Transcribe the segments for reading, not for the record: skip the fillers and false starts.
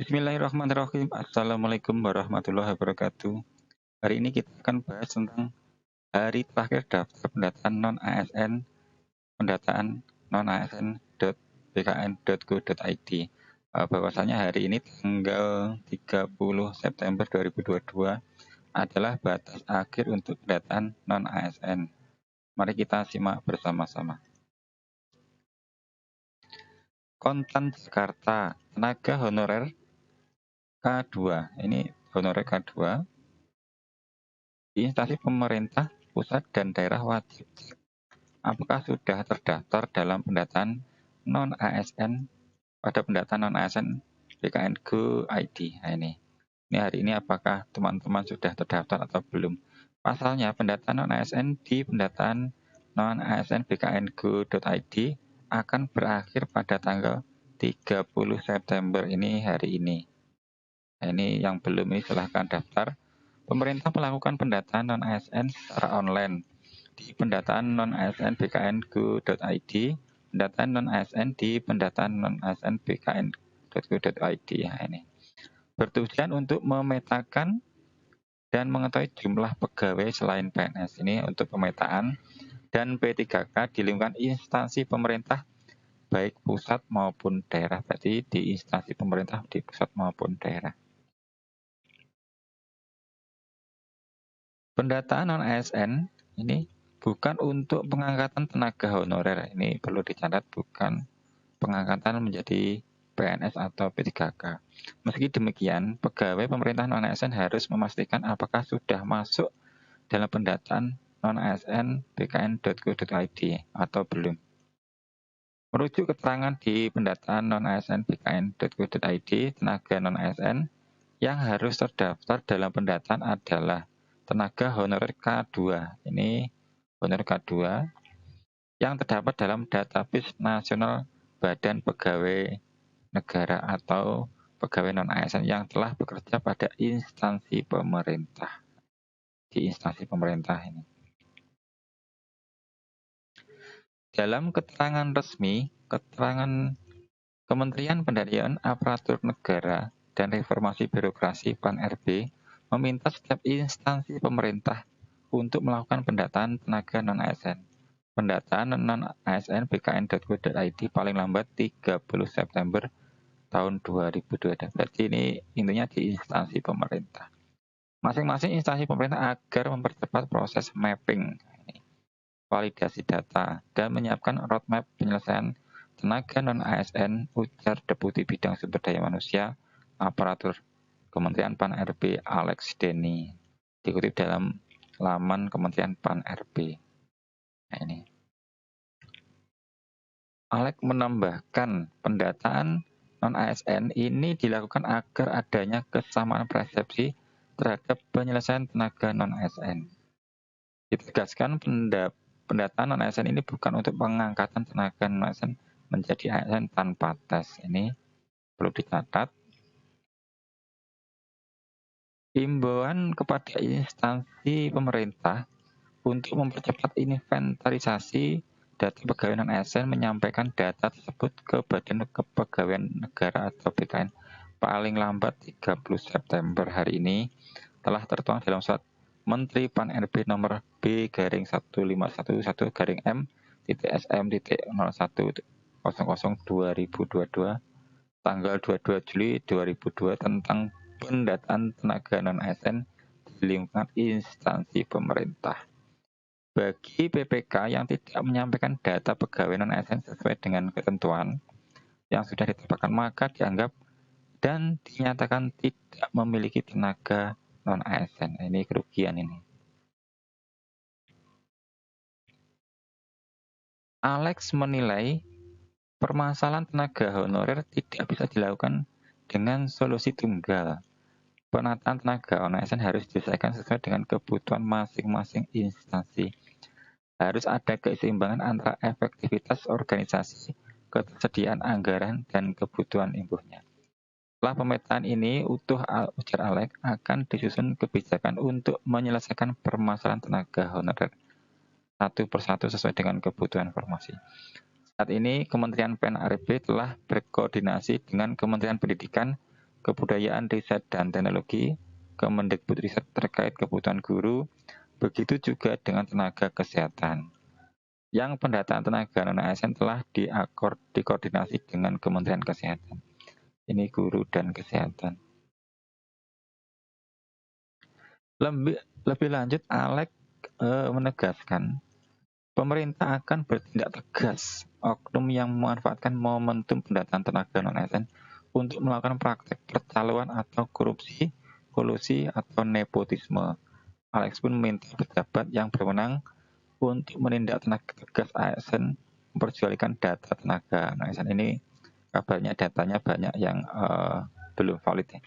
Bismillahirrahmanirrahim. Assalamualaikum warahmatullahi wabarakatuh. Hari ini kita akan bahas tentang hari terakhir daftar pendataan non-ASN, pendataan non-ASN.bkn.go.id. Bahwasanya hari ini tanggal 30 September 2022 adalah batas akhir untuk pendataan non-ASN. Mari kita simak bersama-sama. Kontan Jakarta, tenaga honorer K2. Ini honorer K2 di instansi pemerintah pusat dan daerah wajib apakah sudah terdaftar dalam pendataan non-ASN pada pendataan non-ASN BKN Go ID. Nah, ini hari ini apakah teman-teman sudah terdaftar atau belum? Pasalnya pendataan non-ASN di pendataan non-ASN BKN Go.id akan berakhir pada tanggal 30 September ini hari ini. Nah, ini yang belum ini silahkan daftar. Pemerintah melakukan pendataan non-ASN secara online di pendataan non-ASN bkn.go.id, pendataan non-ASN di pendataan non-ASN bkn.go.id. Ya, ini bertujuan untuk memetakan dan mengetahui jumlah pegawai selain PNS ini untuk pemetaan dan P3K di lingkungan instansi pemerintah baik pusat maupun daerah. Berarti di instansi pemerintah di pusat maupun daerah. Pendataan non-ASN ini bukan untuk pengangkatan tenaga honorer. Ini perlu dicatat, bukan pengangkatan menjadi PNS atau P3K. Meski demikian, pegawai pemerintah non-ASN harus memastikan apakah sudah masuk dalam pendataan non-ASN bkn.go.id atau belum. Merujuk keterangan di pendataan non-ASN bkn.go.id, tenaga non-ASN yang harus terdaftar dalam pendataan adalah tenaga honorer K2. Ini honorer K2 yang terdapat dalam database nasional Badan Pegawai Negara atau pegawai non-ASN yang telah bekerja pada instansi pemerintah. Di instansi pemerintah ini. Dalam keterangan resmi, keterangan Kementerian Pendayaan Aparatur Negara dan Reformasi Birokrasi (PAN-RB) meminta setiap instansi pemerintah untuk melakukan pendataan tenaga non-ASN. Pendataan non-ASN bkn.go.id paling lambat 30 September tahun 2022. Berarti ini intinya di instansi pemerintah. Masing-masing instansi pemerintah agar mempercepat proses mapping, validasi data, dan menyiapkan roadmap penyelesaian tenaga non-ASN, ujar Deputi Bidang Sumber Daya Manusia Aparatur Kementerian PAN-RB Alex Denny. Dikutip dalam laman Kementerian PAN-RB. Nah, ini. Alex menambahkan pendataan non-ASN ini dilakukan agar adanya kesamaan persepsi terhadap penyelesaian tenaga non-ASN. Ditegaskan pendataan non-ASN ini bukan untuk pengangkatan tenaga non-ASN menjadi ASN tanpa tes. Ini perlu dicatat. Himbauan kepada instansi pemerintah untuk mempercepat inventarisasi data pegawai non-ASN menyampaikan data tersebut ke Badan Kepegawaian Negara atau BKN paling lambat 30 September hari ini telah tertuang dalam surat Menteri PAN-RB nomor B-1/M.SM.01/2022 tanggal 22 Juli 2002 tentang pendataan tenaga non-ASN di lingkungan instansi pemerintah. Bagi PPK yang tidak menyampaikan data pegawai non-ASN sesuai dengan ketentuan yang sudah ditetapkan, maka dianggap dan dinyatakan tidak memiliki tenaga non-ASN. Ini kerugian ini. Alex menilai permasalahan tenaga honorer tidak bisa dilakukan dengan solusi tunggal. Penataan tenaga non-ASN harus diselesaikan sesuai dengan kebutuhan masing-masing instansi. Harus ada keseimbangan antara efektivitas organisasi, ketersediaan anggaran, dan kebutuhan imbuhnya. Setelah pemetaan ini utuh, ujar Alex, akan disusun kebijakan untuk menyelesaikan permasalahan tenaga honorer satu persatu sesuai dengan kebutuhan formasi. Saat ini Kementerian PAN-RB telah berkoordinasi dengan Kementerian Pendidikan Kebudayaan, Riset dan Teknologi, Kemendikbud Riset terkait kebutuhan guru, begitu juga dengan tenaga kesehatan. Yang pendataan tenaga non-ASN telah dikoordinasi dengan Kementerian Kesehatan. Ini guru dan kesehatan. Lebih lanjut, Alek menegaskan pemerintah akan bertindak tegas oknum yang memanfaatkan momentum pendataan tenaga non-ASN untuk melakukan praktek percaloan atau korupsi, kolusi, atau nepotisme. Alex pun meminta pejabat yang berwenang untuk menindak tegas ASN memperjualkan data tenaga non-ASN. Ini kabarnya datanya banyak yang belum valid ya.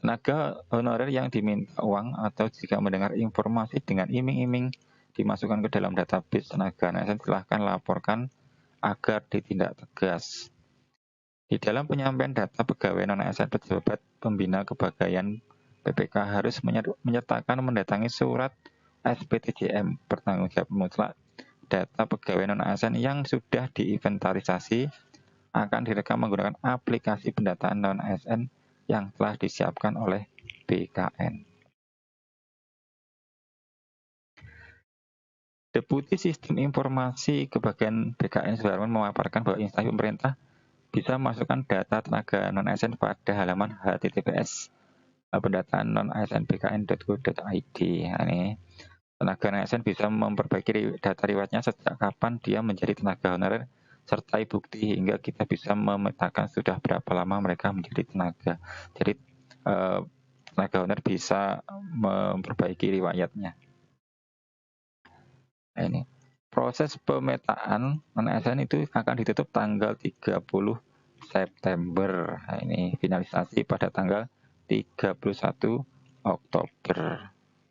Tenaga honorer yang diminta uang atau jika mendengar informasi dengan iming-iming dimasukkan ke dalam database tenaga ASN, silahkan laporkan agar ditindak tegas. Di dalam penyampaian data pegawai non-ASN, pejabat pembina kepegawaian PPK harus menyertakan mendatangi surat SPTJM bertanggung jawab mutlak. Data pegawai non-ASN yang sudah diinventarisasi akan direkam menggunakan aplikasi pendataan non-ASN yang telah disiapkan oleh BKN. Deputi Sistem Informasi Kebagian BKN Suharman memaparkan bahwa instansi pemerintah bisa memasukkan data tenaga non-ASN pada halaman https pendataan non-asn.bkn.go.id. Ini tenaga non-ASN bisa memperbaiki data riwayatnya sejak kapan dia menjadi tenaga honorer sertai bukti hingga kita bisa memetakan sudah berapa lama mereka menjadi tenaga. Jadi tenaga honorer bisa memperbaiki riwayatnya. Nah, ini proses pemetaan non-ASN itu akan ditutup tanggal 30 September. Nah, ini finalisasi pada tanggal 31 Oktober.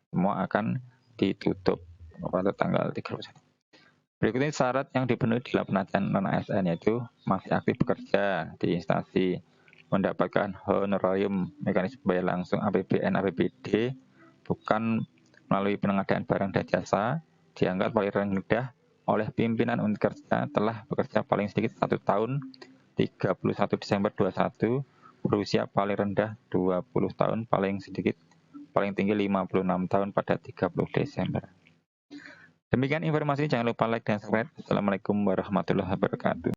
Semua akan ditutup pada tanggal 31. Berikutnya syarat yang dipenuhi dalam pendataan non-ASN yaitu masih aktif bekerja di instansi, mendapatkan honorarium mekanisme bayar langsung APBN APBD, bukan melalui pengadaan barang dan jasa, dianggap paling rendah oleh pimpinan unit kerja, telah bekerja paling sedikit 1 tahun 31 Desember 21, berusia paling rendah 20 tahun, paling tinggi 56 tahun pada 30 Desember. Demikian informasi, jangan lupa like dan subscribe. Assalamualaikum warahmatullahi wabarakatuh.